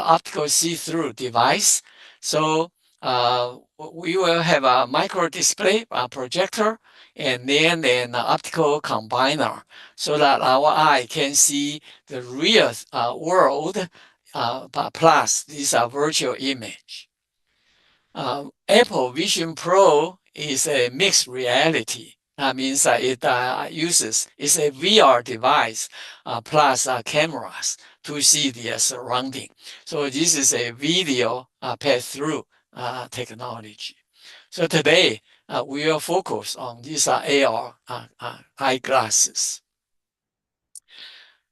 optical see-through device. So we will have a micro display projector and then an optical combiner so that our eye can see the real world plus this virtual image. Apple Vision Pro is a mixed reality. That means it it's a VR device plus cameras to see the surrounding. So this is a video pass-through technology. So today we will focus on these AR eyeglasses.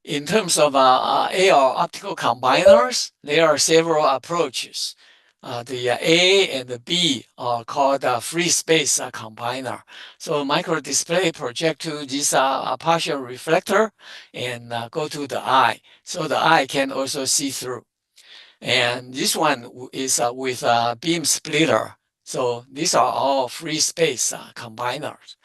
In terms of AR optical combiners, there are several approaches. The A and the B are called free space combiner. So micro display project to this partial reflector and go to the eye. So the eye can also see through. And this one is with a beam splitter. So these are all free space combiners.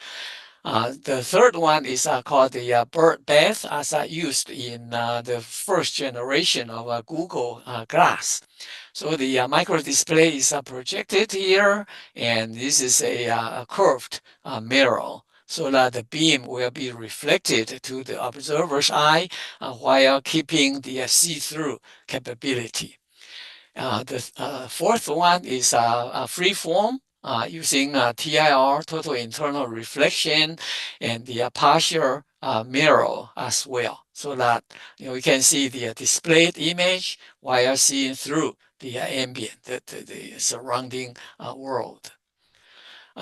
The third one is called the bird bath, as used in the first generation of Google Glass. So the micro display is projected here, and this is a curved mirror, so that the beam will be reflected to the observer's eye while keeping the see-through capability. The fourth one is freeform. Using TIR, total internal reflection, and the partial mirror as well, so that we can see the displayed image while seeing through the ambient, the surrounding world.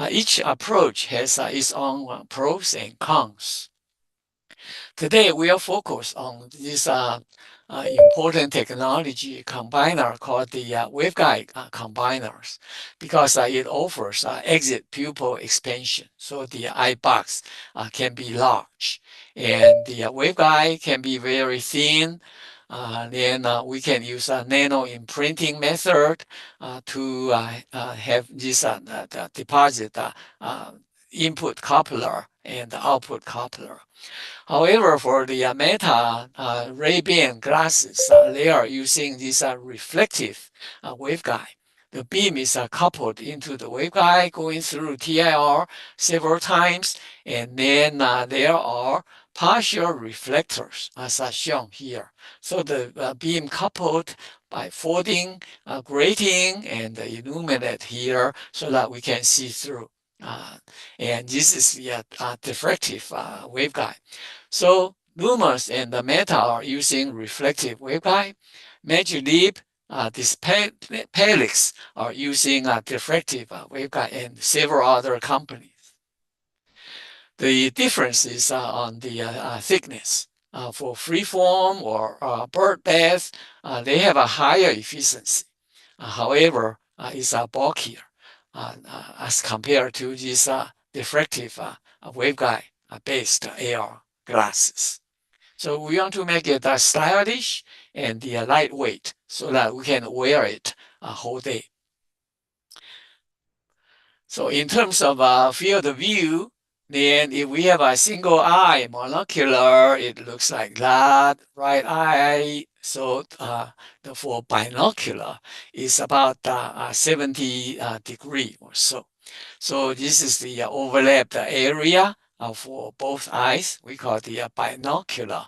Each approach has its own pros and cons. Today, we are focused on this important technology combiner called the waveguide combiners, because it offers exit pupil expansion. So the eye box can be large, and the waveguide can be very thin. Then we can use a nano imprinting method to have this deposit input coupler and output coupler. However, for the Meta Ray-Ban glasses, they are using this reflective waveguide. The beam is coupled into the waveguide, going through TIR several times, and then there are partial reflectors, as shown here. So the beam coupled by folding, grating, and illuminate here so that we can see through. And this is the diffractive waveguide. So Lumos and the Meta are using reflective waveguide. Magic Leap, Dispelix are using diffractive waveguide, and several other companies. The difference is on the thickness. For freeform or bird bath, they have a higher efficiency. However, it's bulkier as compared to these diffractive waveguide-based AR glasses. So we want to make it stylish and lightweight so that we can wear it a whole day. So in terms of field of view, then if we have a single eye monocular, it looks like that, right eye. So for binocular, it's about 70 degree or so. So this is the overlapped area for both eyes. We call the binocular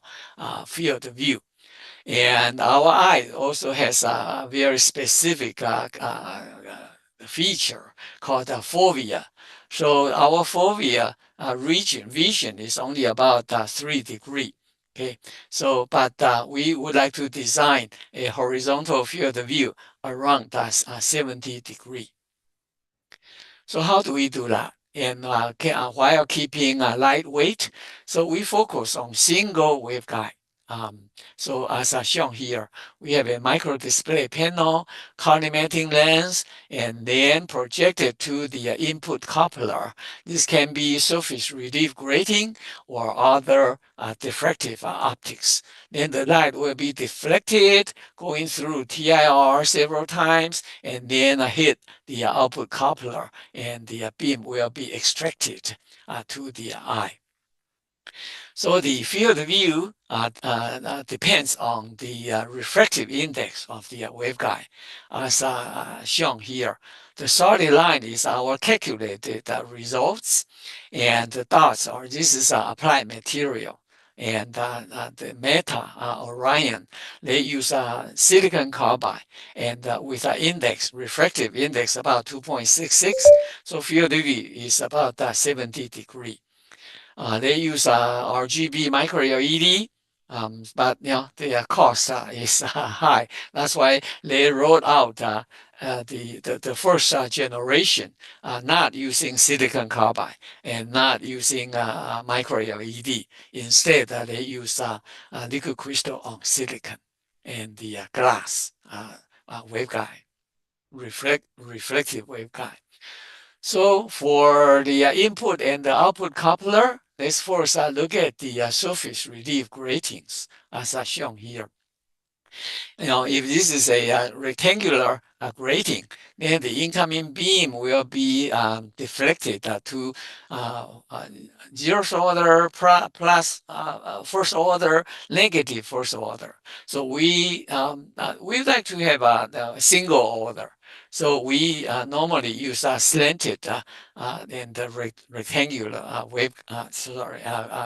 field of view. And our eye also has a very specific feature called fovea. So our fovea region vision is only about 3 degrees. Okay, so but we would like to design a horizontal field of view around 70 degrees. So how do we do that? And while keeping lightweight, so we focus on single waveguide. So as shown here, we have a micro display panel, collimating lens, and then projected to the input coupler. This can be surface relief grating or other diffractive optics. Then the light will be deflected, going through TIR several times, and then hit the output coupler, and the beam will be extracted to the eye. So the field of view depends on the refractive index of the waveguide, as shown here. The solid line is our calculated results, and the dots are this is applied material. And the Meta Orion, they use silicon carbide, and with an index, refractive index about 2.66. So field of view is about 70 degrees. They use RGB micro LED, but the cost is high. That's why they rolled out the first generation, not using silicon carbide and not using micro LED. Instead, they use liquid crystal on silicon and the glass waveguide, reflective waveguide. So for the input and the output coupler, let's first look at the surface relief gratings as shown here. If this is a rectangular grating, then the incoming beam will be deflected to zeroth order plus first order, negative first order. So we like to have a single order. So we normally use a slanted and the rectangular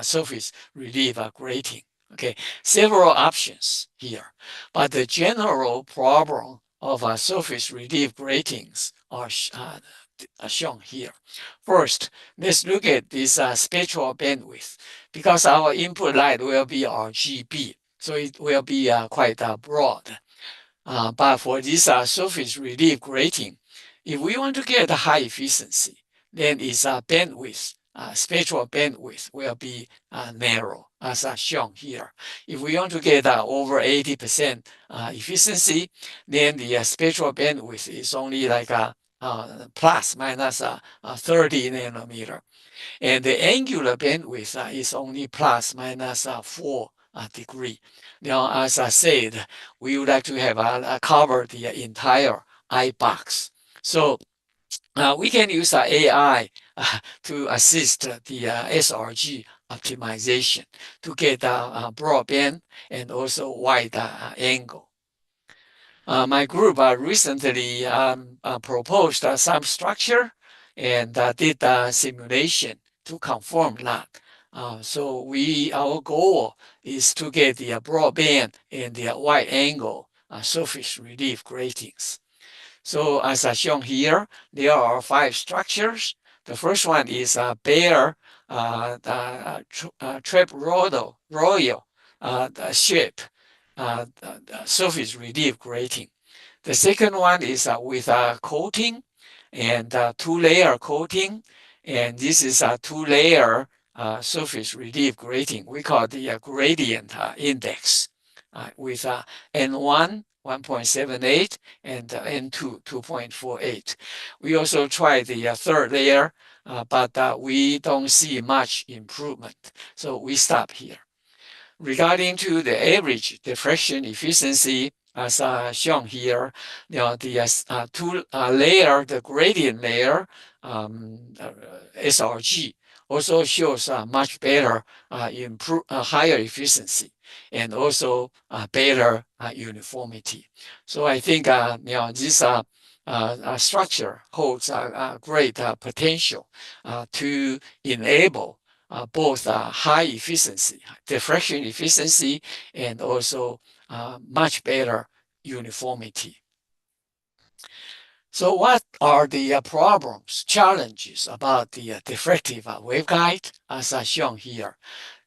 surface relief grating. Okay, several options here. But the general problem of surface relief gratings are shown here. First, let's look at this spectral bandwidth. Because our input light will be RGB, so it will be quite broad. But for this surface relief grating, if we want to get a high efficiency, then its bandwidth, spectral bandwidth will be narrow, as shown here. If we want to get over 80% efficiency, then the spectral bandwidth is only like plus minus 30 nanometer. And the angular bandwidth is only plus minus 4 degree. Now, as I said, we would like to have cover the entire eye box. So we can use AI to assist the SRG optimization to get broadband and also wide angle. My group recently proposed some structure and did a simulation to confirm that. So our goal is to get the broadband and the wide angle surface relief gratings. So as shown here, there are 5 structures. The first one is a bare trapezoidal royal shape surface relief grating. The second one is with a coating and 2-layer coating, and this is a 2-layer surface relief grating. We call the gradient index with N1 1.78 and N2 2.48. We also tried the third layer, but we don't see much improvement, so we stop here. Regarding to the average diffraction efficiency, as shown here, the 2-layer, the gradient layer, SRG, also shows much better, higher efficiency and also better uniformity. So I think this structure holds great potential to enable both high efficiency, diffraction efficiency, and also much better uniformity. So what are the problems, challenges about the diffractive waveguide as shown here?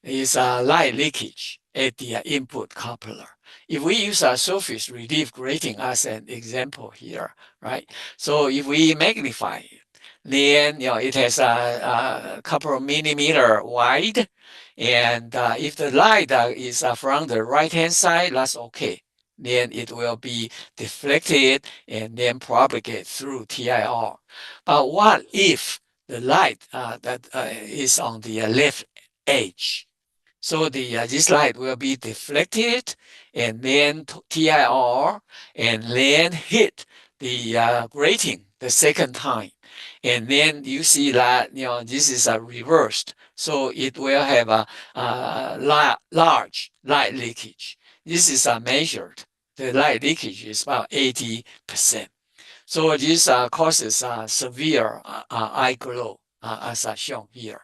Is light leakage at the input coupler. If we use a surface relief grating as an example here, right? So if we magnify it, then it has a couple of millimeter wide, and if the light is from the right-hand side, that's okay. Then it will be deflected and then propagate through TIR. But what if the light that is on the left edge? So this light will be deflected and then TIR and then hit the grating the second time. And then you see that this is reversed so it will have a large light leakage. This is measured. The light leakage is about 80%. So this causes severe eye glow, as shown here.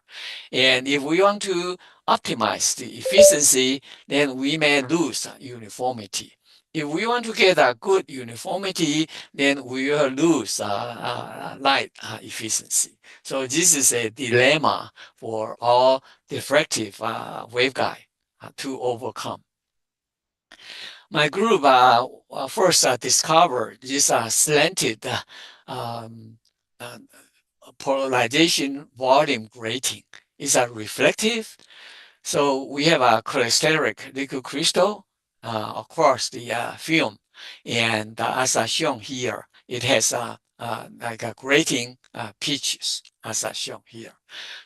And if we want to optimize the efficiency, then we may lose uniformity. If we want to get a good uniformity, then we will lose light efficiency. So this is a dilemma for all diffractive waveguide to overcome. My group first discovered this slanted um, uh, polarization volume grating. It's a reflective. So we have a cholesteric liquid crystal across the film. And as shown here, it has like a grating pitches as shown here.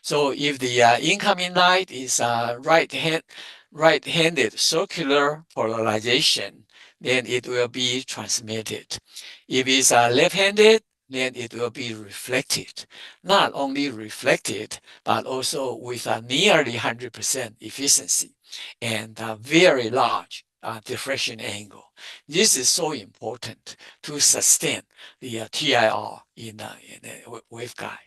So if the incoming light is right-handed circular polarization, then it will be transmitted. If it's left-handed, then it will be reflected. Not only reflected, but also with a nearly 100% efficiency and a very large diffraction angle. This is so important to sustain the TIR in a waveguide.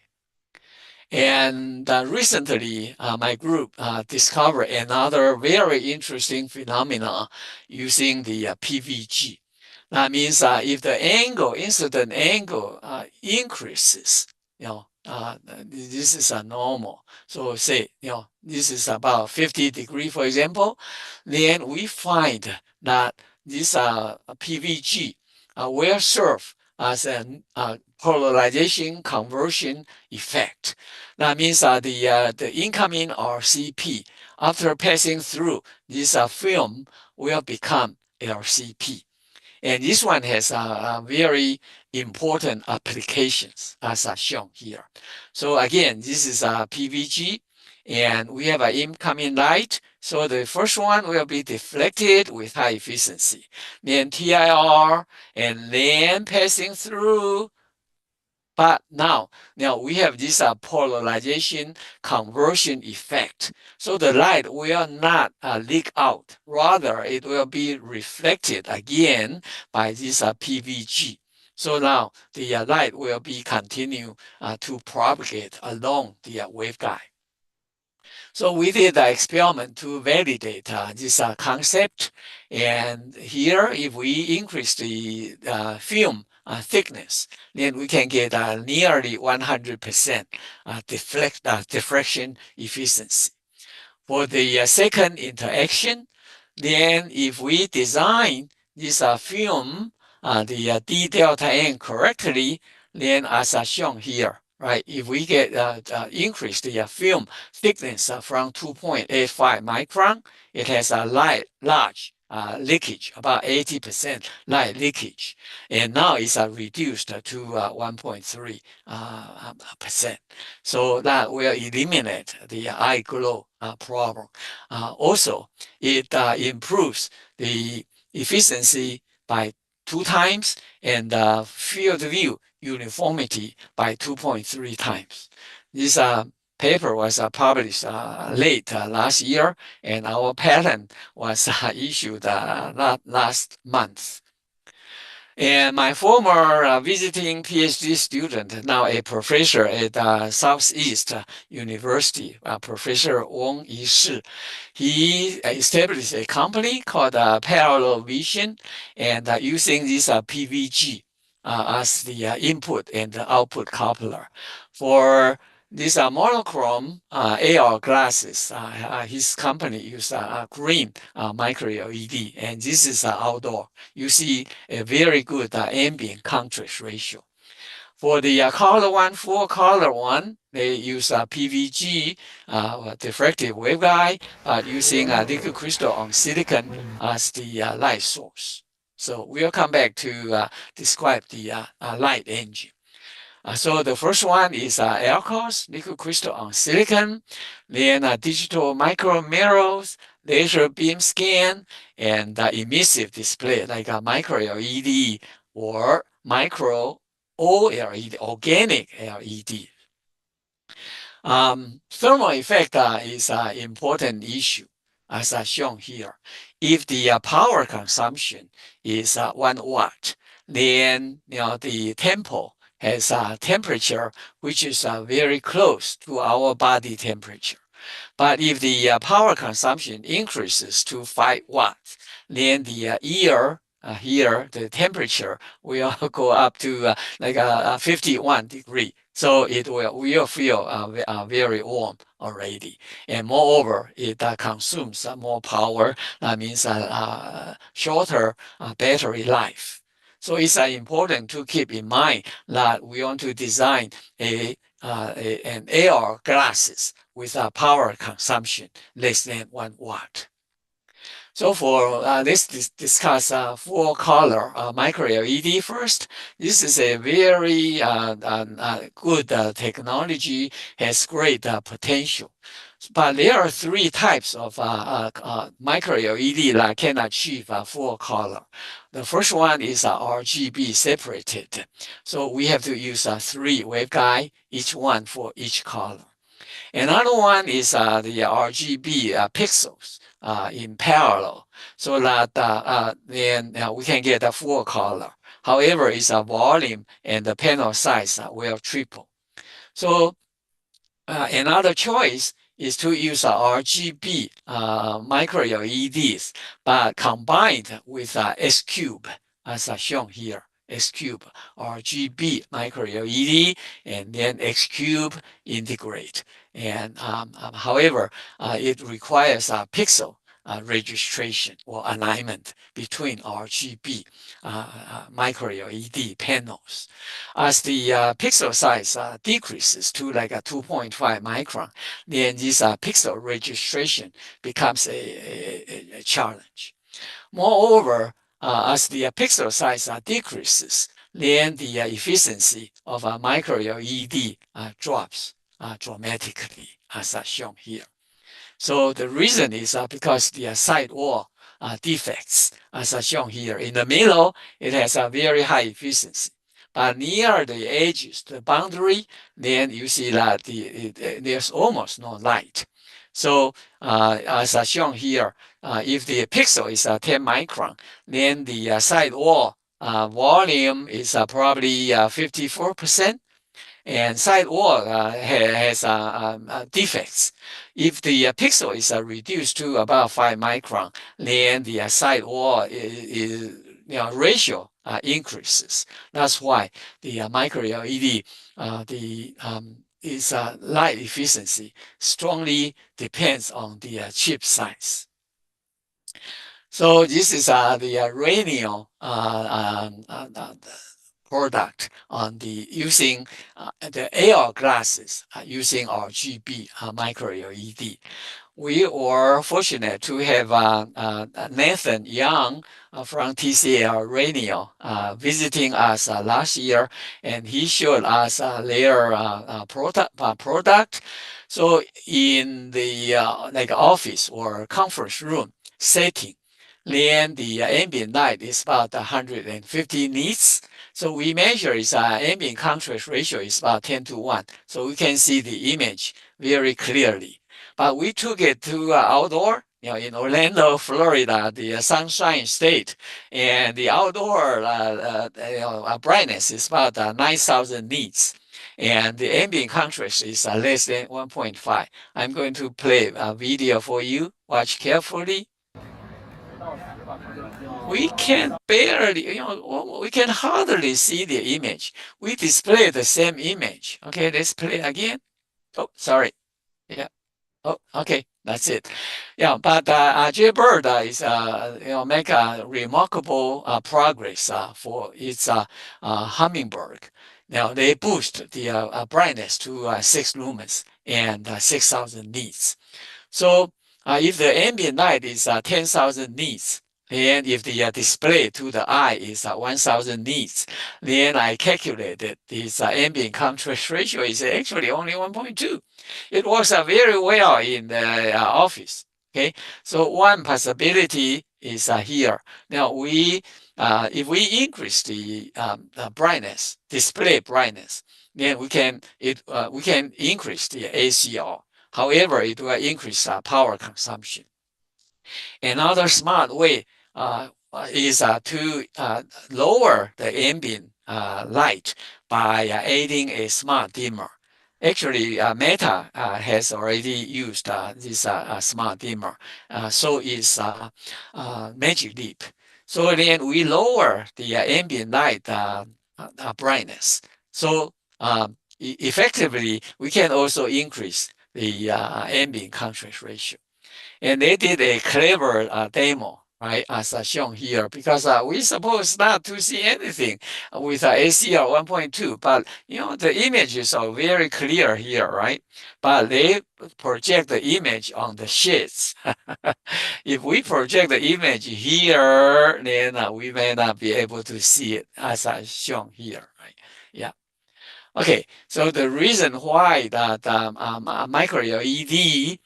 And recently, my group discovered another very interesting phenomena using the PVG. That means if the incident angle increases, this is a normal. So say, this is about 50 degrees, for example, then we find that this PVG will serve as a polarization conversion effect. That means the incoming RCP after passing through this film will become LCP. And this one has very important applications as shown here. So again, this is PVG, and we have an incoming light. So the first one will be deflected with high efficiency. Then TIR, and then passing through. But now we have this polarization conversion effect. So the light will not leak out. Rather, it will be reflected again by this PVG. So now the light will be continue to propagate along the waveguide. So we did the experiment to validate this concept. And here, if we increase the film thickness, then we can get nearly 100% diffraction efficiency. For the second interaction, then if we design this film, the D delta N correctly, then as shown here, right? If we get increase the film thickness from 2.85 micron, it has a large leakage, about 80% light leakage, and now it's reduced to 1.3%. So that will eliminate the eye glow problem. Also, it improves the efficiency by 2 times and field of view uniformity by 2.3 times. This paper was published late last year, and our patent was issued last month. And my former visiting PhD student, now a professor at Southeast University, Professor Wang Yishi, he established a company called Parallel Vision, and using this PVG as the input and the output coupler. For this monochrome AR glasses, his company uses green micro LED, and this is outdoor. You see a very good ambient contrast ratio. For the color one, full color one, they use PVG, diffractive waveguide, using liquid crystal on silicon as the light source. So we'll come back to describe the light engine. So the first one is LCOS, liquid crystal on silicon, then digital micro mirrors, laser beam scan, and emissive display like a micro LED or micro OLED, organic LED. Thermal effect is an important issue, as shown here. If the power consumption is 1 watt, then the temple has a temperature which is very close to our body temperature. But if the power consumption increases to 5 watts, then the ear here, the temperature will go up to like 51 degree. So it will feel very warm already. And moreover, it consumes more power. That means shorter battery life. So it's important to keep in mind that we want to design an AR glasses with a power consumption less than 1 watt. So for let's discuss full color micro LED first. This is a very good technology, has great potential. But there are 3 types of micro LED that can achieve full color. The first one is RGB separated. So we have to use 3 waveguide, each one for each color. Another one is the RGB pixels in parallel, so that then we can get a full color. However, its volume and the panel size will triple. So another choice is to use RGB micro LEDs, but combined with S cube, as shown here. S cube RGB micro LED, and then X cube integrate. And however, it requires a pixel registration or alignment between RGB micro LED panels. As the pixel size decreases to like a 2.5 micron, then this pixel registration becomes a challenge. Moreover, as the pixel size decreases, then the efficiency of a micro LED drops dramatically, as shown here. So the reason is because the sidewall defects, as shown here. In the middle, it has a very high efficiency. But near the edges, the boundary, then you see that there's almost no light. So as shown here, if the pixel is 10 micron, then the sidewall volume is probably 54%, and sidewall has defects. If the pixel is reduced to about 5 micron, then the sidewall ratio increases. That's why the micro LED, its light efficiency strongly depends on the chip size. So this is the Radial product on the using the AR glasses using RGB micro LED. We were fortunate to have Nathan Young from TCL Radial visiting us last year, and he showed us their product. So in the like office or conference room setting, then the ambient light is about 150 nits. So we measure its ambient contrast ratio is about 10:1. So we can see the image very clearly. But we took it to outdoor, in Orlando, Florida, the Sunshine State, and the outdoor brightness is about 9,000 nits. And the ambient contrast is less than 1.5. I'm going to play a video for you. Watch carefully. We can barely, we can hardly see the image. We display the same image. Okay, let's play again. Oh, sorry. Yeah. Oh, okay, that's it. Yeah, but Jaybird is make a remarkable progress for its Hummingbird. Now they boost the brightness to 6 lumens and 6,000 nits. So if the ambient light is 10,000 nits, and if the display to the eye is 1,000 nits, then I calculated this ambient contrast ratio is actually only 1.2. It works very well in the office. Okay, so one possibility is here. Now we if we increase the brightness, display brightness, then we can increase the ACR. However, it will increase power consumption. Another smart way is to lower the ambient light by adding a smart dimmer. Actually, Meta has already used this smart dimmer. So is Magic Leap. So then we lower the ambient light brightness. So effectively, we can also increase the ambient contrast ratio. And they did a clever demo, right, as shown here, because we supposed not to see anything with ACR 1.2, but the images are very clear here, right? But they project the image on the sheets. If we project the image here, then we may not be able to see it as shown here, right? Yeah. Okay, so the reason why that micro LED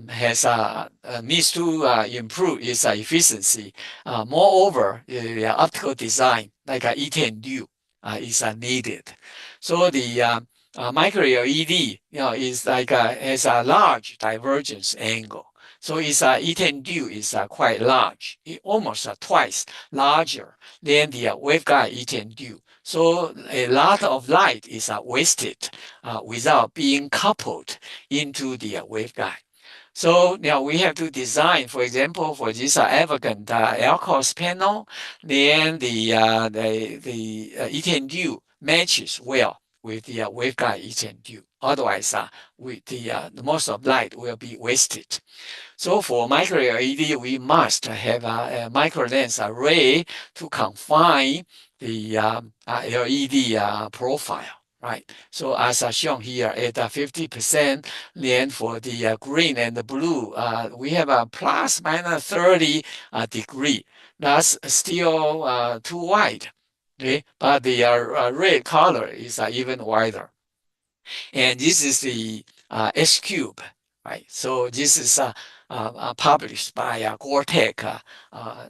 has needs to improve its efficiency. Moreover, the optical design like E10 is needed. So the micro LED, is like has a large divergence angle. So its E10 is quite large, almost twice larger than the waveguide E10. So a lot of light is wasted without being coupled into the waveguide. So now we have to design, for example, for this elegant LCOS panel, then the E10 matches well with the waveguide E10. Otherwise, the most of light will be wasted. So for micro LED, we must have a micro lens array to confine the LED profile, right? So as shown here at 50%, then for the green and the blue, we have a plus minus 30 degree. That's still too wide, okay? But the red color is even wider. And this is the S cube, right? So this is published by Gore-Tex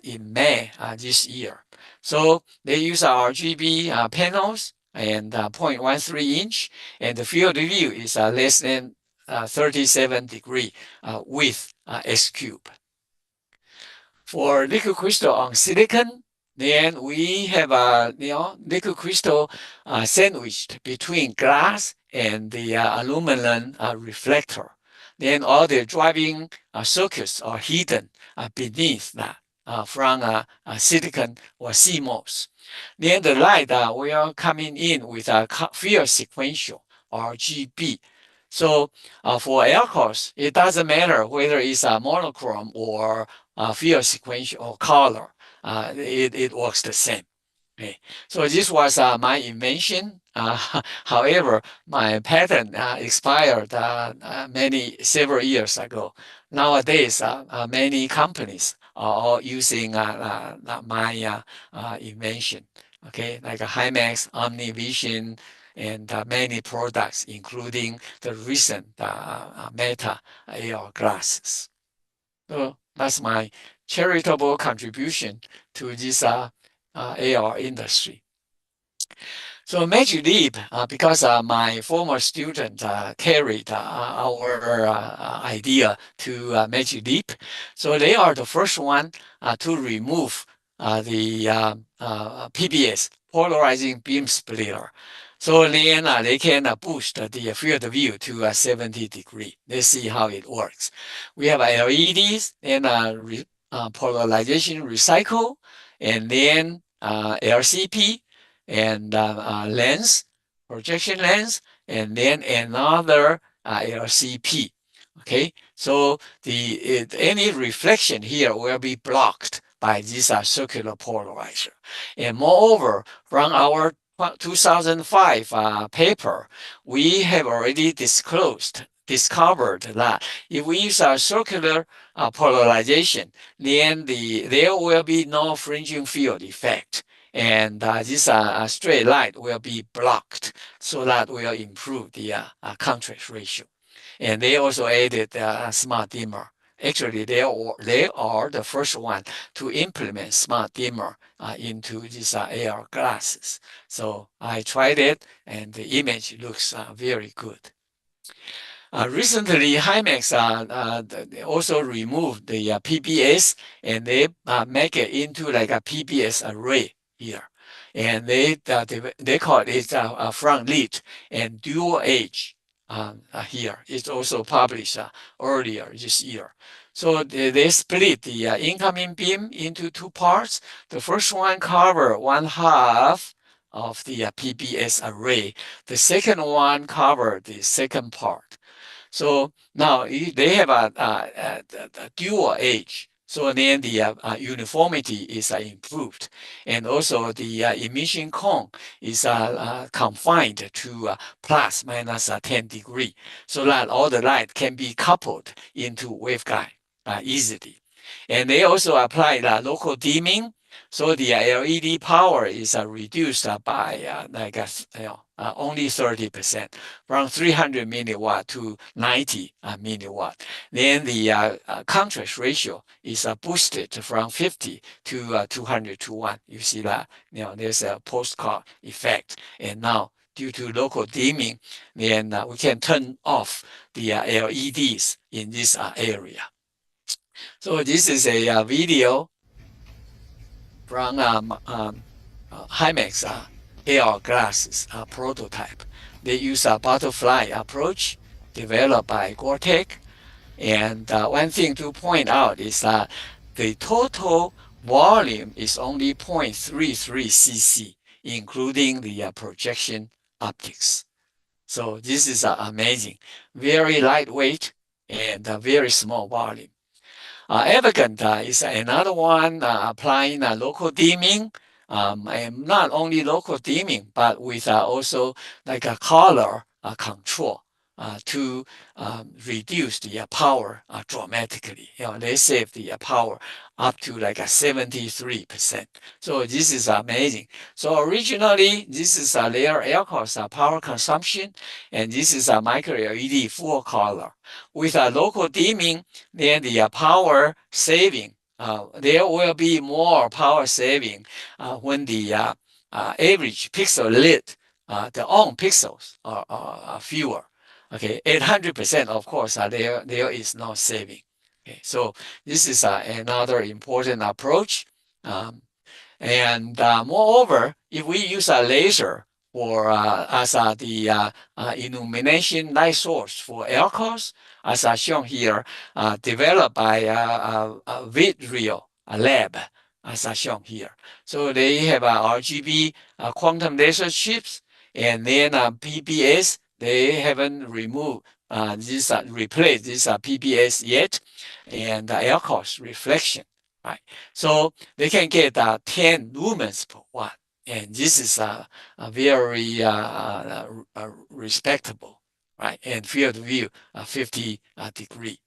in May this year. So they use RGB panels and 0.13 inch, and the field of view is less than 37 degree with S cube. For liquid crystal on silicon, then we have a liquid crystal sandwiched between glass and the aluminum reflector. Then all the driving circuits are hidden beneath that from silicon or CMOS. Then the light will coming in with a field sequential RGB. So for LCOS, it doesn't matter whether it's a monochrome or field sequential or color. It works the same. Okay. So this was my invention. However, my patent expired several years ago. Nowadays, many companies are all using my invention. Okay, like Himax, OmniVision, and many products, including the recent Meta AR glasses. So that's my charitable contribution to this AR industry. So Magic Leap, because my former student carried our idea to Magic Leap, so they are the first one to remove the PBS, polarizing beam splitter. So then they can boost the field of view to 70 degree. Let's see how it works. We have LEDs and polarization recycle, and then LCP and lens, projection lens, and then another LCP. Okay, so any reflection here will be blocked by this circular polarizer. And moreover, from our 2005 paper, we have already discovered that if we use a circular polarization, then there will be no fringing field effect. And this straight light will be blocked, so that will improve the contrast ratio. And they also added a smart dimmer Actually, they are the first one to implement smart dimmer into these AR glasses. So I tried it, and the image looks very good. Recently, Himax also removed the PBS, and they make it into like a PBS array here, and they call it a front lit and dual edge here. It's also published earlier this year. So they split the incoming beam into two parts. The first one cover one half of the PBS array. The second one cover the second part. So now they have a dual edge. So then the uniformity is improved. And also the emission cone is confined to plus minus 10 degrees so that all the light can be coupled into waveguide easily. And they also apply local dimming. So the LED power is reduced by only 30%, from 300 milliwatt to 90 milliwatt. Then the contrast ratio is boosted from 50 to 200 to 1. You see that there's a postcard effect. And now, due to local dimming, then we can turn off the LEDs in this area. So this is a video from Himax AR glasses prototype. They use a butterfly approach developed by Gore-Tex. And one thing to point out is that the total volume is only 0.33 cc, including the projection optics. So this is amazing. Very lightweight and very small volume. Elegant is another one applying local dimming, and not only local dimming, but with also like a color control to reduce the power dramatically. They save the power up to like a 73%. So this is amazing. So originally, this is their LCOS power consumption, and this is a micro LED full color. With a local dimming, then the power saving, there will be more power saving when the average pixel lit, the on pixels are fewer. Okay, 800%, of course, there is no saving. Okay, so this is another important approach. And moreover, if we use a laser for as the illumination light source for LCOS, as shown here, developed by Vidrio lab, as shown here. So they have RGB quantum laser chips, and then PBS. They haven't removed replaced this PBS yet, and LCOS reflection, right? So they can get 10 lumens per watt, and this is a very respectable, right? And field of view 50 degree.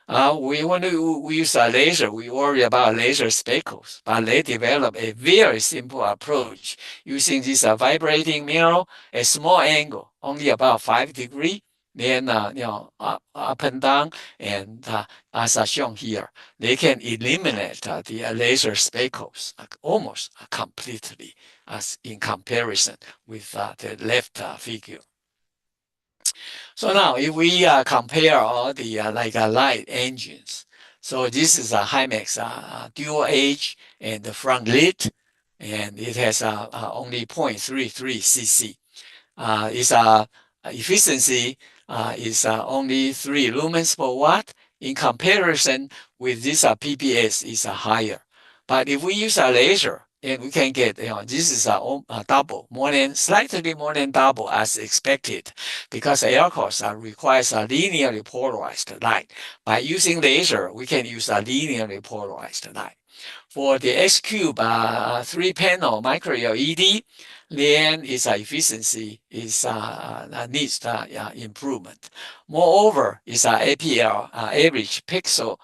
We use a laser. We worry about laser speckles, but they develop a very simple approach using this vibrating mirror, a small angle, only about 5 degrees. Then up and down, and as shown here, they can eliminate the laser speckles almost completely, as in comparison with the left figure. So now, if we compare all the light engines, so this is a Himax dual edge and the front lit, and it has only 0.33 cc. Its efficiency is only 3 lumens per watt. In comparison with this PPS is higher. But if we use a laser, and we can get, this is a double, slightly more than double as expected, because LCOS requires a linearly polarized light. By using laser, we can use a linearly polarized light. For the X-Cube 3-panel micro LED, then its efficiency is needs improvement. Moreover, its APL average pixel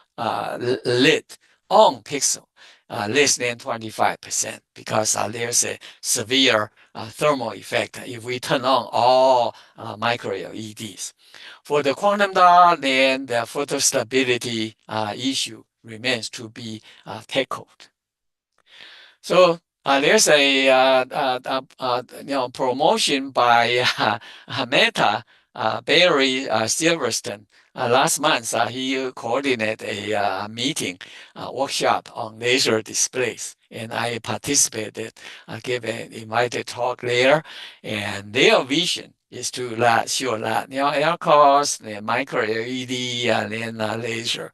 lit on pixel less than 25% because there's a severe thermal effect if we turn on all micro LEDs. For the quantum dot, then the photostability issue remains to be tackled. So there's a promotion by Meta, Barry Silverstein. Last month, he coordinated a meeting, workshop on laser displays, and I participated, gave an invited talk there. And their vision is to show that LCOS, the micro LED, and then laser.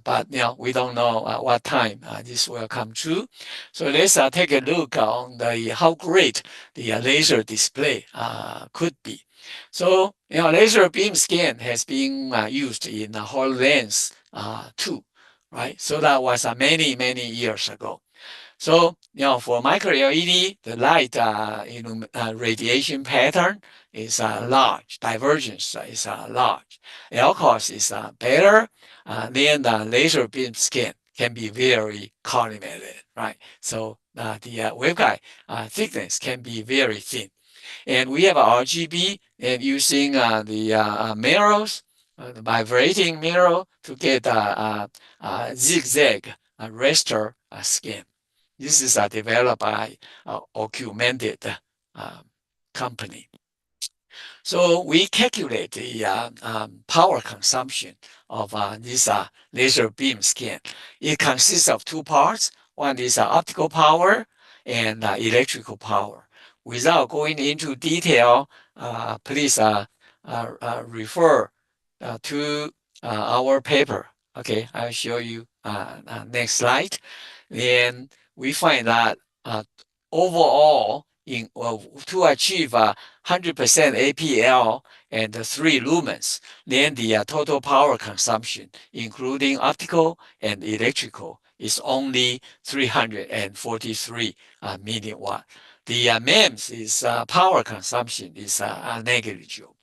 But we don't know what time this will come true. So let's take a look on how great the laser display could be. So laser beam scan has been used in HoloLens too, right? So that was many years ago. So for micro LED, the light radiation pattern is large, divergence is large. LCOS is better. Then the laser beam scan can be very collimated, right? So the waveguide thickness can be very thin. And we have RGB and using the mirrors, the vibrating mirror to get a zigzag raster scan. This is developed by Augmented company. So we calculate the power consumption of this laser beam scan. It consists of two parts. One is optical power and electrical power. Without going into detail, please refer to our paper. Okay, I'll show you next slide. Then we find that overall, to achieve 100% APL and 3 lumens, then the total power consumption, including optical and electrical, is only 343 milliwatt. The MEMS is power consumption is negligible.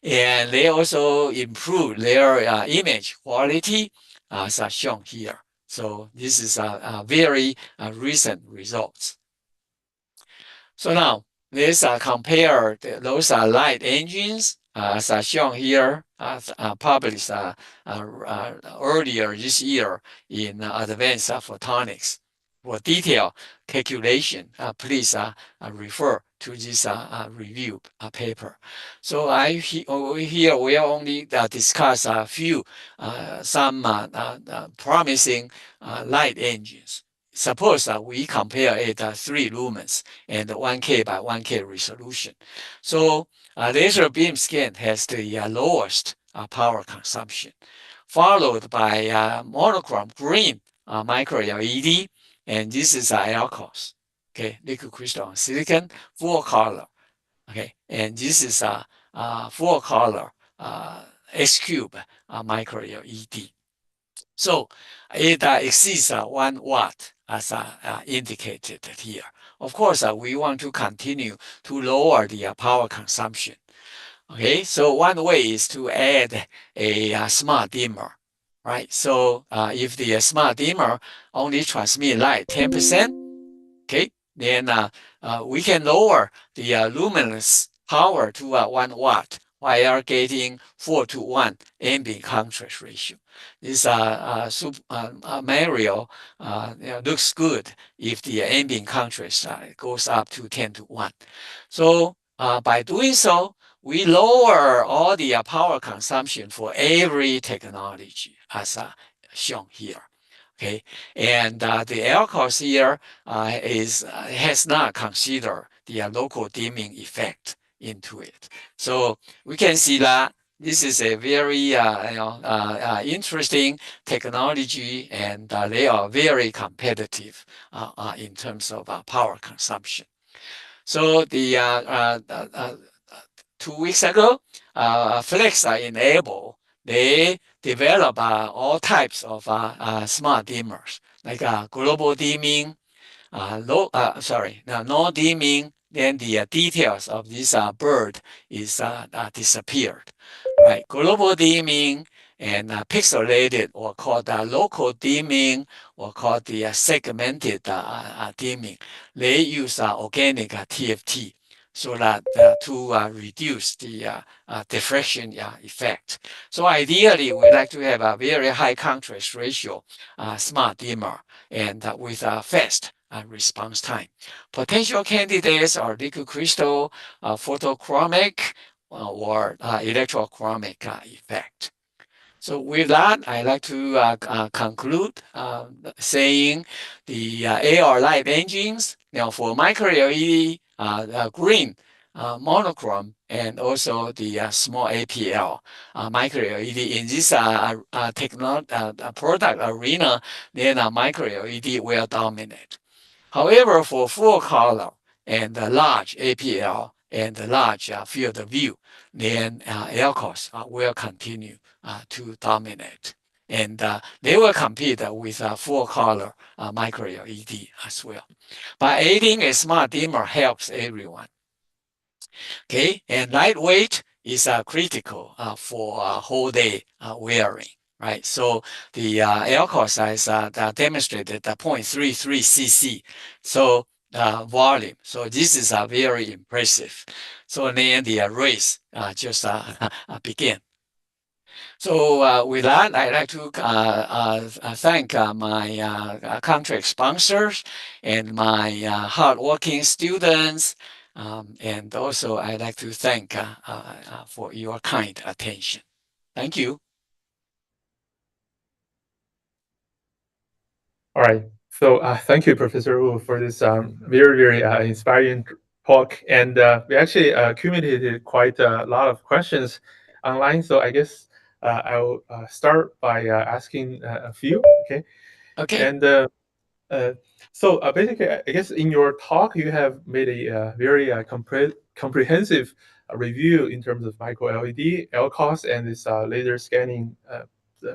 And they also improve their image quality as shown here. So this is a very recent results. So now let's compare those light engines as shown here, published earlier this year in Advanced Photonics. For detailed calculation, please refer to this review paper. So over here we only discuss a few some promising light engines. Suppose we compare it 3 lumens and 1K by 1K resolution. So laser beam scan has the lowest power consumption, followed by monochrome green micro LED, and this is LCOS, okay, liquid crystal on silicon, full color, okay, and this is full color X cube micro LED. So it exceeds 1 watt as indicated here. Of course, we want to continue to lower the power consumption. Okay, so one way is to add a smart dimmer, right? So if the smart dimmer only transmit light 10%, okay, then we can lower the luminous power to 1 watt while getting 4:1 ambient contrast ratio. This Mario looks good if the ambient contrast goes up to 10:1. So by doing so, we lower all the power consumption for every technology as shown here. Okay, and the LCOS here has not considered the local dimming effect into it. So we can see that this is a very interesting technology, and they are very competitive in terms of power consumption. So the 2 weeks ago, Flex Enable, they develop all types of smart dimmers, like global dimming, no dimming. Then the details of this bird is disappeared, right? Global dimming and pixelated, or called local dimming, or called the segmented dimming. They use organic TFT so that to reduce the diffraction effect. So ideally, we like to have a very high contrast ratio smart dimmer and with a fast response time. Potential candidates are liquid crystal, photochromic, or electrochromic effect. So with that, I like to conclude saying the AR light engines, for micro LED, green monochrome, and also the small APL micro LED in this product arena, then micro LED will dominate. However, for full color and large APL and large field of view, then LCOS will continue to dominate. And they will compete with full color micro LED as well. But adding a smart dimmer helps everyone. Okay, and lightweight is critical for whole day wearing, right? So the alcohol size demonstrated 0.33 cc, so volume. So this is very impressive. So then the race just begin. So with that, I'd like to thank my contract sponsors and my hardworking students. And also, I'd like to thank for your kind attention. Thank you. All right. So thank you, Professor Wu, for this very, very inspiring talk. And we actually accumulated quite a lot of questions online. So I guess I'll start by asking a few. Okay. Okay. And uh, so basically, I guess in your talk, you have made a very comprehensive review in terms of micro LED, LCOS, and this laser scanning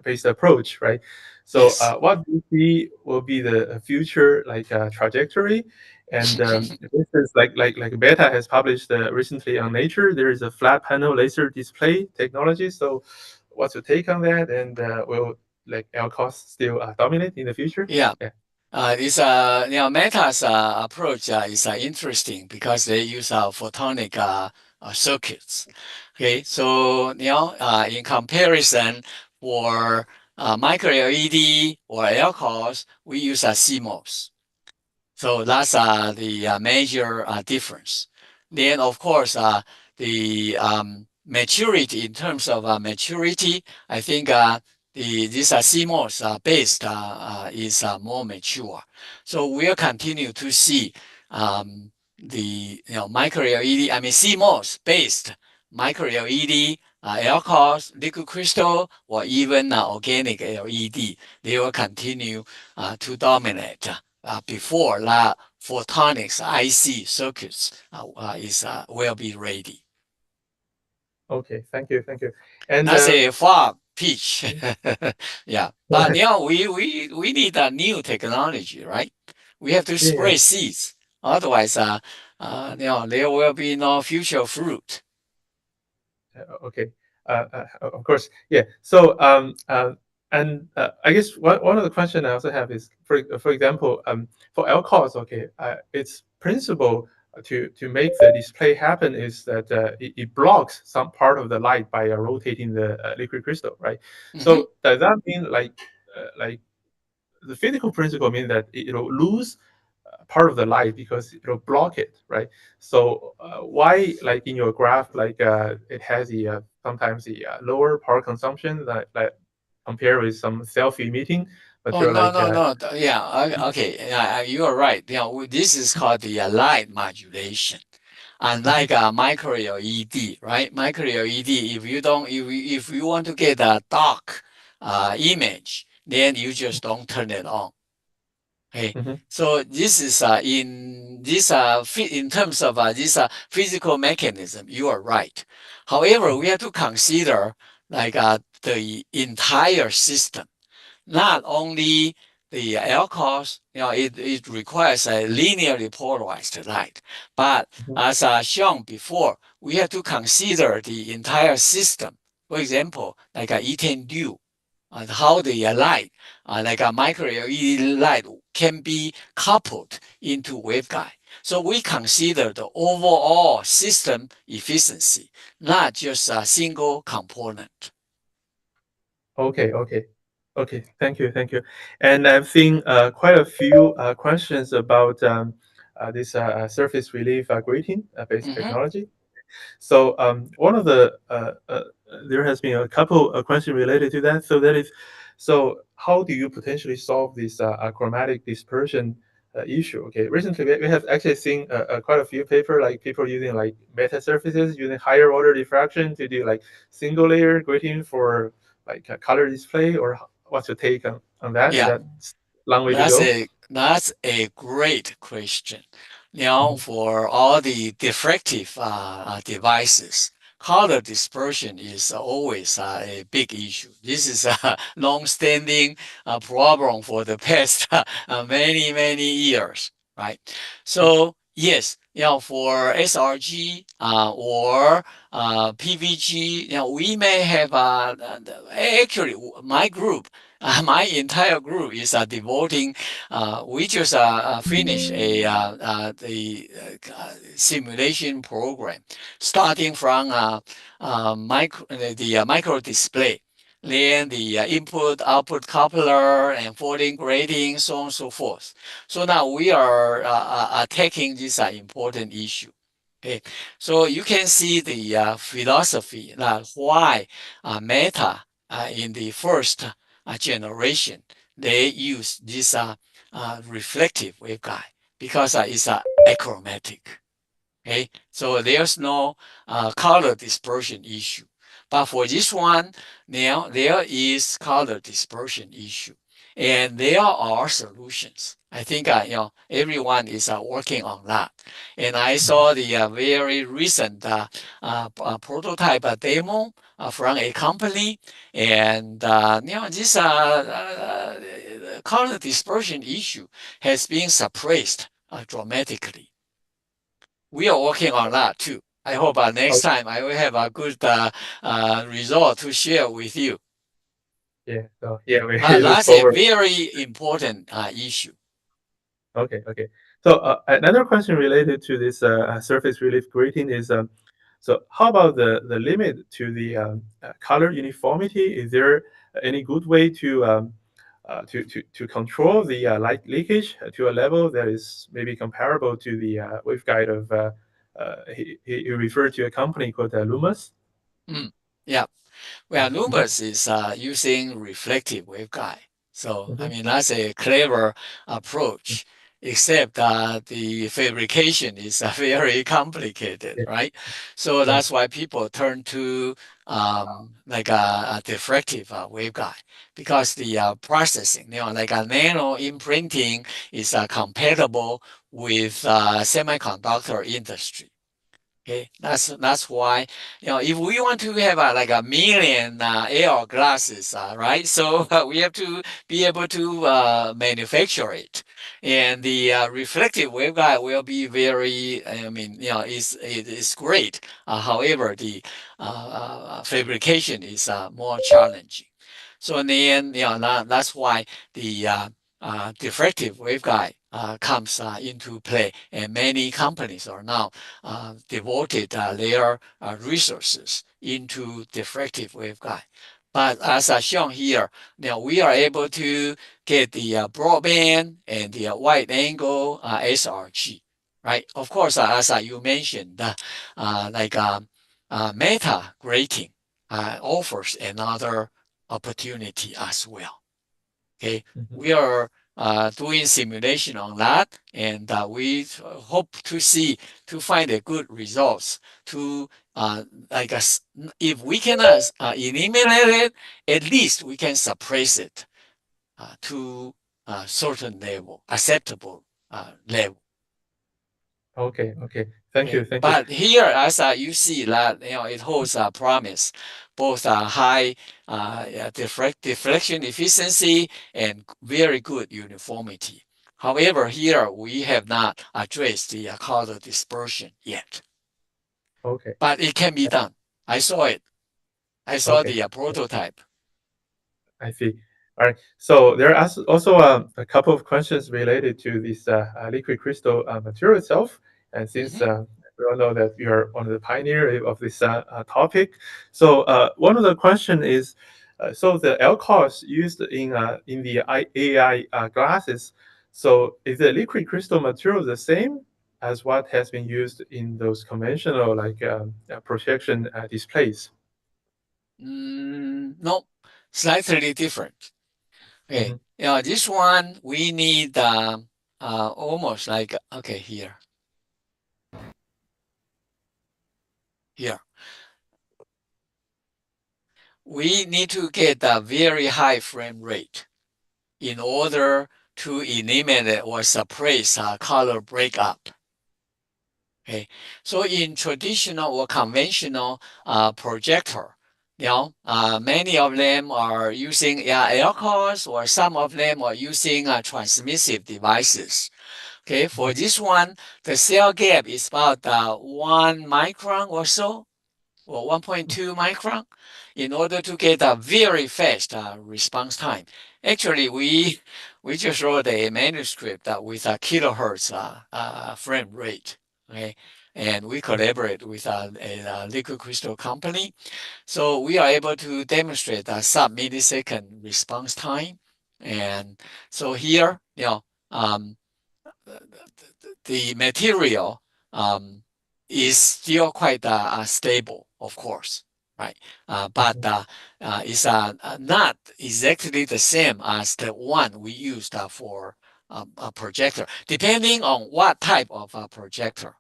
based approach, right? So, Yes. what do you see will be the future like trajectory? And this is like Meta has published recently on Nature. There is a flat panel laser display technology. So, what's your take on that? And will like LCOS still dominate in the future? Yeah. Yeah. This Meta's approach is interesting because they use photonic circuits. Okay, so in comparison for micro LED or LCOS, we use a CMOS. So that's the major difference. Then, of course, the maturity in terms of maturity, I think this CMOS based is more mature. So we'll continue to see the micro LED, I mean CMOS based micro LED, LCOS, liquid crystal, or even organic LED. They will continue to dominate before that photonics IC circuits is will be ready. Okay. Thank you. Thank you. And That's a far pitch. yeah. Yeah, but we need a new technology, right? We have to Yeah. spread seeds. Otherwise, there will be no future fruit. Okay. Of course. Yeah. So, and I guess one of the question I also have is, for example, for LCOS, okay, its principle to make the display happen is that it blocks some part of the light by rotating the liquid crystal, right? Mhm. So does that mean like the physical principle means that it'll lose part of the light because it'll block it, right? So why, like in your graph, like it has the sometimes the lower power consumption that compare with some self-emitting Oh, material no, like no, no. Yeah, okay. You are right. This is called the light modulation. Mhm, Unlike a micro LED, right? Micro LED, if you want to get a dark image, then you just don't turn it on. Okay. mhm, So this is in terms of this physical mechanism, you are right. However, we mhm, have to consider like the entire system, not only the LCOS, it requires a linearly polarized light. But mhm, as shown before, we have to consider the entire system. For example, like a ethane dew, how the light, like a micro LED light, can be coupled into waveguide. So we consider the overall system efficiency, not just a single component. Okay, okay. Okay, thank you, thank you. And I've seen quite a few questions about this surface relief grating based Mhm. technology. So one of the there has been a couple of questions related to that. So that is, so how do you potentially solve this chromatic dispersion issue? Okay, recently we have actually seen quite a few paper like people using like meta surfaces using higher order diffraction to do like single layer grating for like a color display. Or what's your take on that? Is Yeah, that long way to that's go? a great question. Now, Mhm. for all the diffractive devices, color dispersion is always a big issue. This is a long-standing problem for the past many years, right? So yes, for sRG or PVG, we may have actually my group. My entire group is devoting. We just finished the simulation program, starting from micro display, then the input output coupler and folding grating, so on and so forth. So now we are tackling this important issue. Okay, so you can see the philosophy that why Meta in the first generation they use this reflective waveguide because it's achromatic. Okay, so there's no color dispersion issue. But for this one, now there is color dispersion issue, and there are solutions. I think everyone is working on that. And I saw the very recent prototype demo from a company, and this color dispersion issue has been suppressed dramatically. We are working on that too. I hope next Oh, time I will have a good result to share with you. yeah. So yeah, we look That's a forward. very important issue. Okay, okay. So another question related to this surface relief grating is, so how about the limit to the color uniformity? Is there any good way to to control the light leakage to a level that is maybe comparable to the waveguide of he referred to a company called Lumus? Mm. Yeah. Well, Mhm, Loomis is using reflective waveguide. So, I mhm, mean, that's a clever approach, except the fabrication is very complicated, yeah, right? So yeah. that's why people turn to like a diffractive waveguide because the processing, like a nano imprinting is compatible with semiconductor industry. Okay, that's why if we want to have like a million AR glasses, right? So we have to be able to manufacture it, and the reflective waveguide will be very. I mean, it is great. However, the fabrication is more challenging. So then, that's why the diffractive waveguide comes into play, and many companies are now devoted their resources into diffractive waveguide. But as shown here, now we are able to get the broadband and the wide angle sRG, right? Of course, as you mentioned, like meta grating offers another opportunity as well. Okay, Mhm. we are doing simulation on that, and we hope to find a good results to like if we cannot eliminate it, at least we can suppress it to a certain level, acceptable level. Okay, okay. Thank Okay, you, thank you. but here, as you see that it holds a promise, both high deflection efficiency and very good uniformity. However, here we have not addressed the color dispersion yet, Okay. but it can be done. I saw it. I saw Okay. the prototype. I see. All right. So there are also a couple of questions related to this liquid crystal material itself. And since Mhm. we all know that you are one of the pioneer of this topic, so one of the question is, so the LCOS used in the AI glasses. So is the liquid crystal material the same as what has been used in those conventional like projection displays? No, slightly different. Okay, Hmm. this one we need almost like okay here we need to get a very high frame rate in order to eliminate or suppress color breakup. Okay, so in traditional or conventional projector, many of them are using LCOS or some of them are using transmissive devices. Okay, for Hmm. this one, the cell gap is about 1 micron or so, or 1.2 micron, in order to get a very fast response time. Actually, we just wrote a manuscript with a kilohertz frame rate. Okay, and we collaborate with a liquid crystal company, so we are able to demonstrate a sub-millisecond response time. And so here, the material um, is still quite stable, of course, right? But Hmm. it's not exactly the same as the one we used for a projector, depending on what type of projector.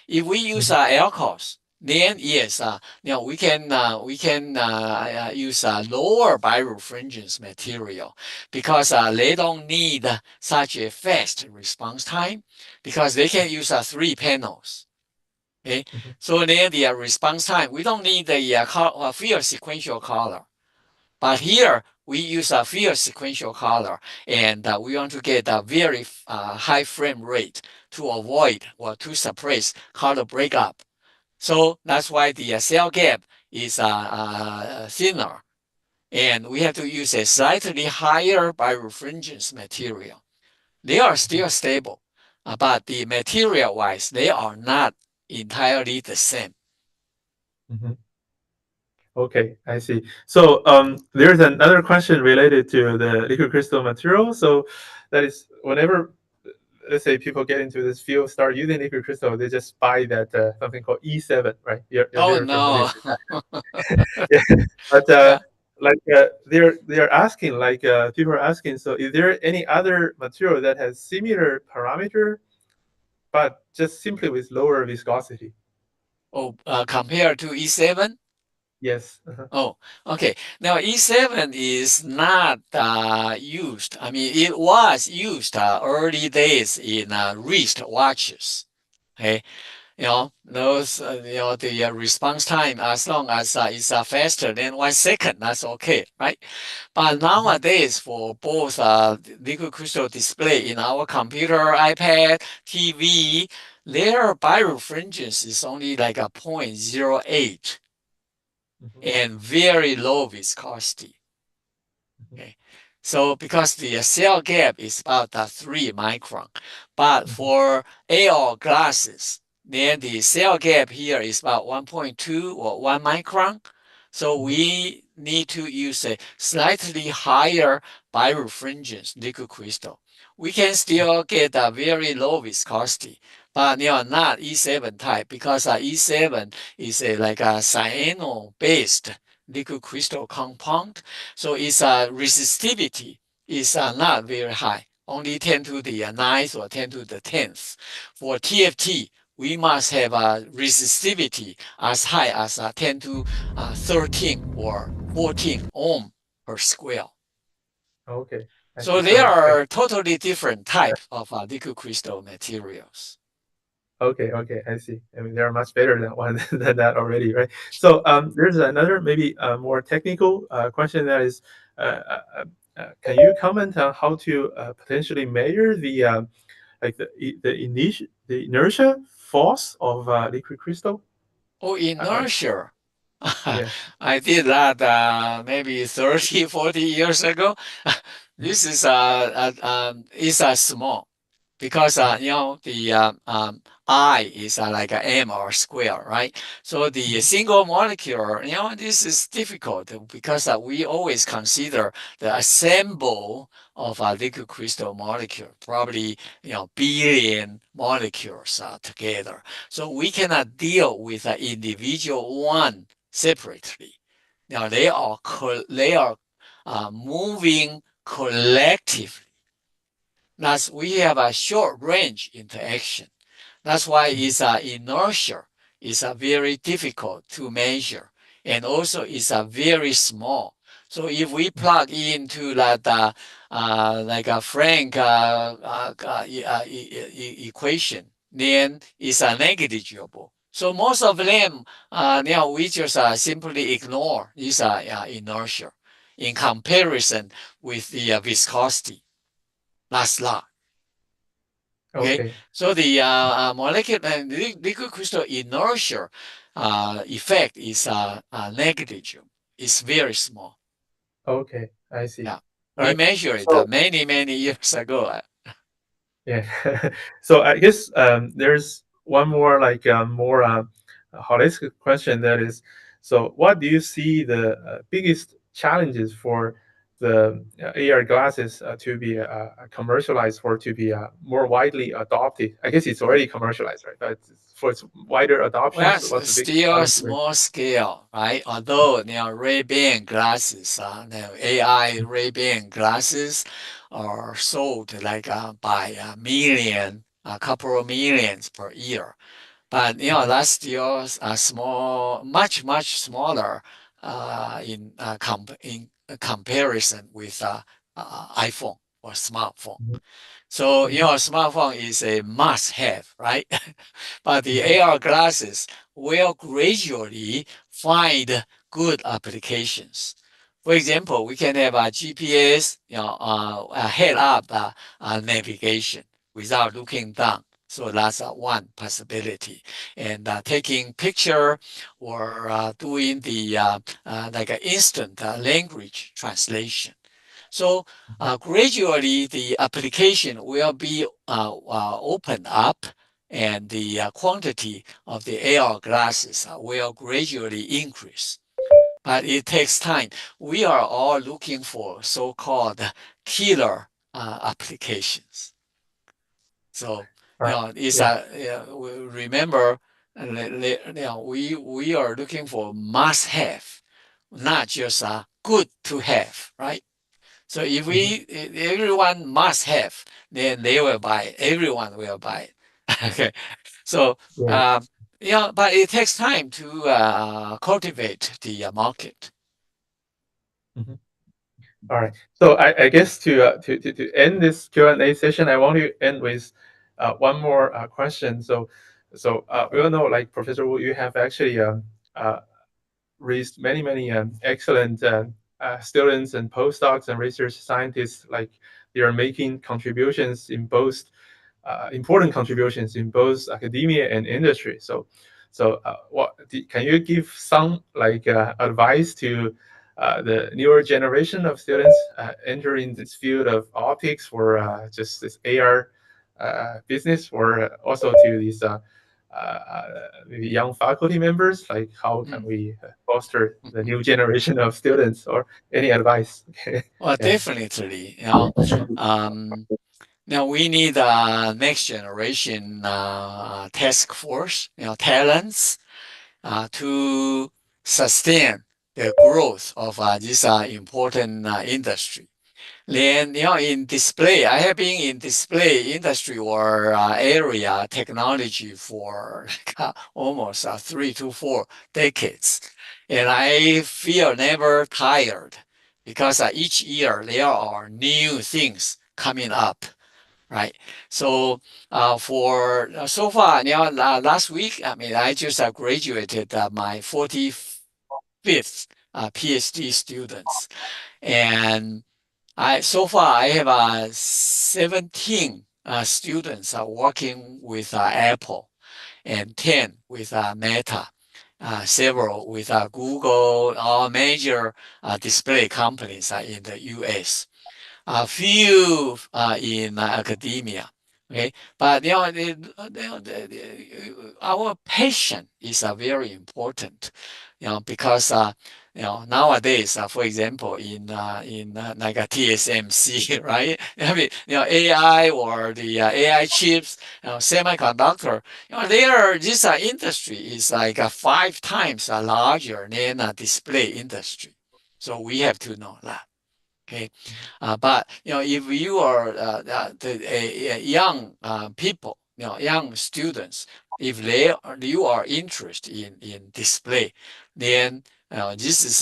If we use Hmm. LCOS, then yes, we can use lower birefringence material because they don't need such a fast response time because they can use 3 panels. Okay, Hmm. so then the response time we don't need the field sequential color, but here we use a field sequential color, and we want to get a very high frame rate to avoid or to suppress color breakup. So that's why the cell gap is thinner, and we have to use a slightly higher birefringence material. They are still stable, but the material-wise, they are not entirely the same. Hmm. Okay, I see. So there's another question related to the liquid crystal material. So that is whenever, let's say, people get into this field, start using liquid crystal, they just buy that something called E7, right? You're Oh very familiar no. with that. Yeah. But Yeah. like they're asking, like people are asking, so is there any other material that has similar parameter, but just simply with lower viscosity? Oh, compared to E7? Yes. Uh-huh. Oh, okay. Now E7 is not used. I mean, it was used early days in wrist watches. Okay, those the response time as long as it's faster than 1 second, that's okay, right? But Hmm. nowadays for both liquid crystal display in our computer, iPad, TV, their birefringence is only like a 0.08 Hmm. and very low viscosity. Okay. So because the cell gap is about 3 micron, but Hmm. for AR glasses, then the cell gap here is about 1.2 or 1 micron. So Hmm. we need to use a slightly higher birefringence liquid crystal. We can still get a very low viscosity, but not E7 type because E7 is like a cyano-based liquid crystal compound, so its resistivity is not very high, only 10 to the ninth or 10 to the 10th. For TFT, we must have a resistivity as high as 10 to 13 or 14 ohm per square. Okay, I see. So they So are totally different type of liquid crystal materials. okay, okay, I see. I mean, they're much better than one than that already, right? So there's another maybe more technical question that is, can you comment on how to potentially measure the like the inertia force of liquid crystal? Oh, Uh, inertia. Yeah. I did that maybe 30, 40 years ago. Mhm, This is small because mhm, the I is like a m or square, right? So the mhm, single molecule, this is difficult because we always consider the assemble of a liquid crystal molecule, probably billion molecules together. So we cannot deal with an individual one separately. Now they are moving collectively. Thus, we have a short range interaction. That's why mhm, it's inertia is very difficult to measure, and also it's very small. So if we mhm. plug into that like a Frank equation, then it's negligible. So most of them, we just simply ignore this inertia in comparison with the viscosity. That's lot. Okay, Okay. so the molecular and liquid crystal inertia effect is negligible. It's very small. Okay. I see. Yeah, All we right. measured it So many years ago. yeah. So I guess there's one more like more holistic question that is, so what do you see the biggest challenges for the AR glasses to be commercialized or to be more widely adopted? I guess it's already commercialized, right? But for its wider Well, adoptions, what's the biggest still challenge there? small scale, right? Although Ray-Ban glasses, AI Ray-Ban glasses are sold like by a million, a couple of millions per year. But Mhm, that's still a small, much smaller in comparison with iPhone or smartphone. mhm, So mhm, a smartphone is a must-have, right? But the mhm, AR glasses will gradually find good applications. For example, we can have a GPS, a head-up navigation without looking down. So that's one possibility. And taking picture or doing the like an instant language translation. So mhm. gradually, the application will be opened up, and the quantity of the AR glasses will gradually increase. But it takes time. We are all looking for so-called killer applications. So, All right. it's Yeah. remember, we are looking for must-have, not just good to have, right? So if Mhm. everyone must have, then they will buy it. Everyone will buy it. Okay. So, Yeah. but it takes time to cultivate the market. Mhm. All right. So I guess to end this Q&A session, I want to end with one more question. So we all know, like Professor Wu, you have actually uh, raised many excellent students and postdocs and research scientists. Like they are making contributions in both important contributions in both academia and industry. So can you give some like advice to the newer generation of students entering this field of optics or just this AR business, or also to these maybe young faculty members? Like, how can Mm. we foster the new generation of students, or any advice? Well, Yeah. definitely, um, now we need a next generation task force, talents to sustain the growth of this important industry. Then, in display, I have been in display industry or area technology for like, almost 3 to 4 decades. And I feel never tired because each year there are new things coming up, right? So for so far, last week, I mean, I just graduated my 45th PhD students. And so far I have 17 students working with Apple and 10 with Meta. several with Google, all major display companies in the US. A few in academia. Okay, but our patient is very important, because nowadays, for example, in like a TSMC, right? I mean, AI or the AI chips, semiconductor, this industry is like 5 times larger than a display industry. So we have to know that. Okay, but if you are young people, young students, if you are interested in display, then this is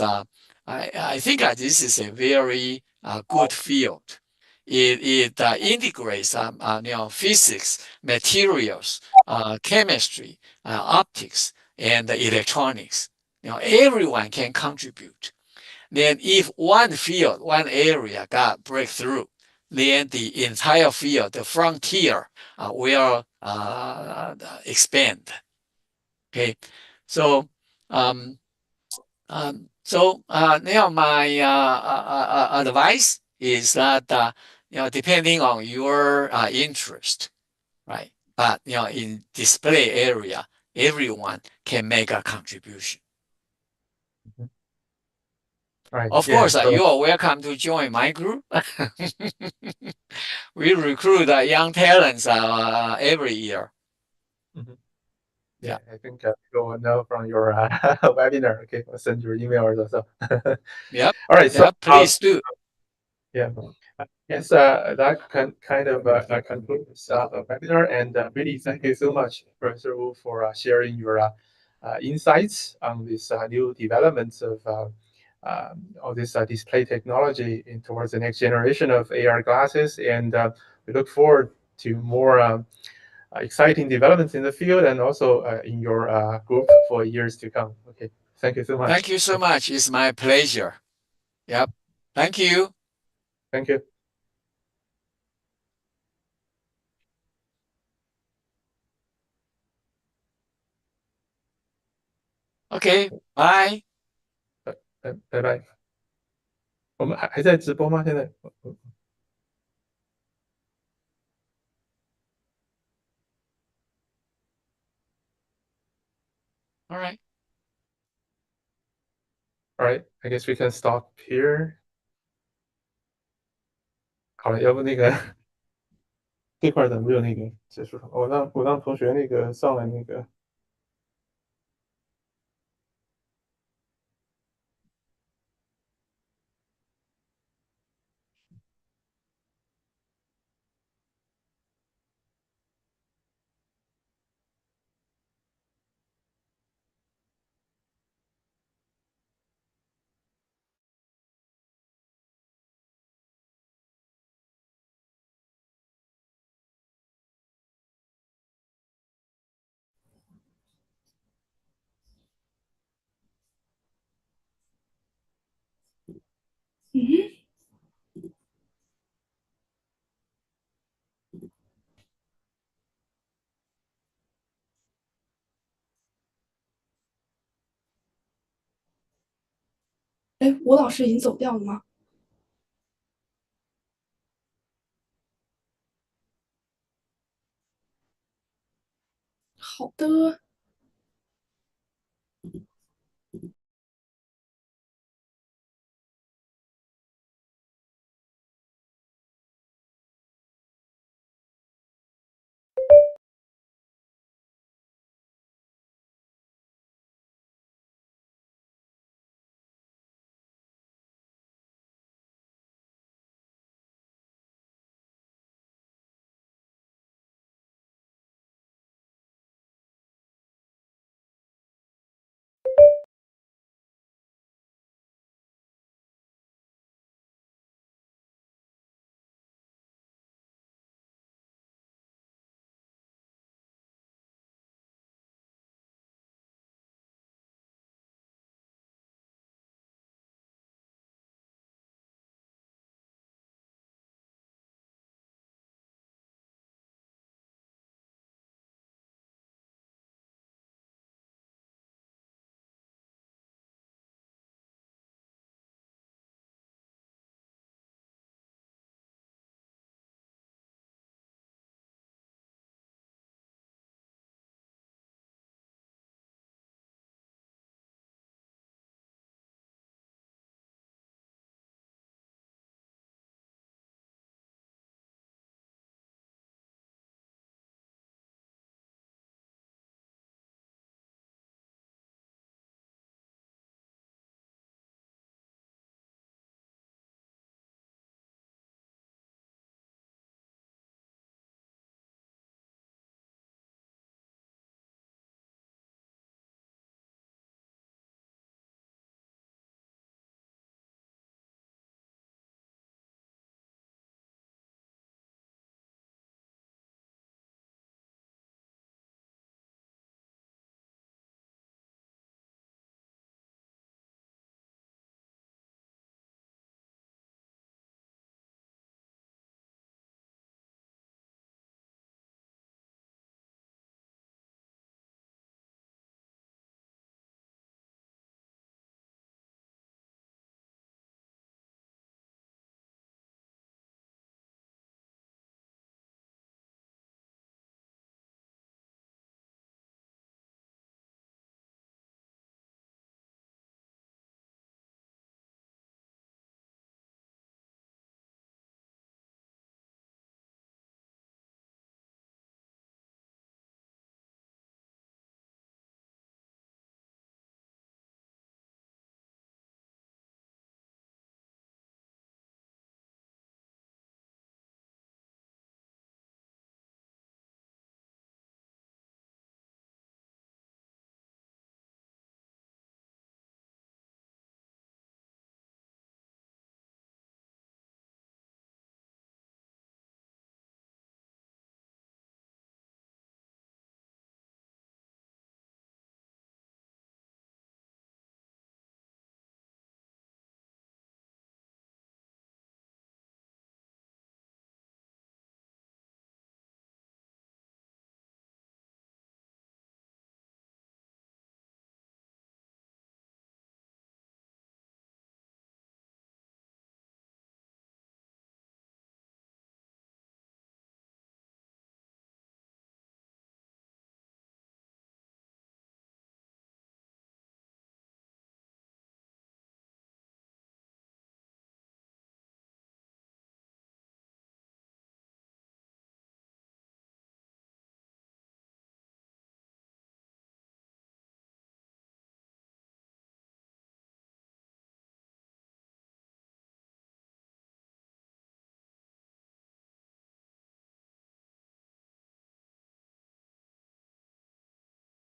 I think this is a very good field. It integrates physics, materials, chemistry, optics, and electronics. Everyone can contribute. Then if one field, one area got breakthrough, then the entire field, the frontier, will expand. Okay, so um, now my advice is that depending on your interest, right? But in display area, everyone can make a contribution. Mhm. Right. Of Yeah. course, So. you are welcome to join my group. We recruit young talents every year. Mhm. Yeah. Yeah, I think people will know from your webinar. Okay, I'll send your email or so. Yep. All right. So, Yep. Please do. yeah. Yes, that kind of concludes the webinar, and really thank you so much, Professor Wu, for sharing your insights on this new developments of all this display technology towards the next generation of AR glasses, and we look forward to more exciting developments in the field and also in your group for years to come. Okay, thank you so Thank much. you so much. It's my pleasure. Yep. Thank you. Thank you. Okay. Bye. 拜拜。我们还在直播吗？现在？All right. All right, I guess we can stop here. 好了，要不那个这块儿咱们就那个结束了。我让同学那个上来那个。嗯，哎，吴老师已经走掉了吗？好的。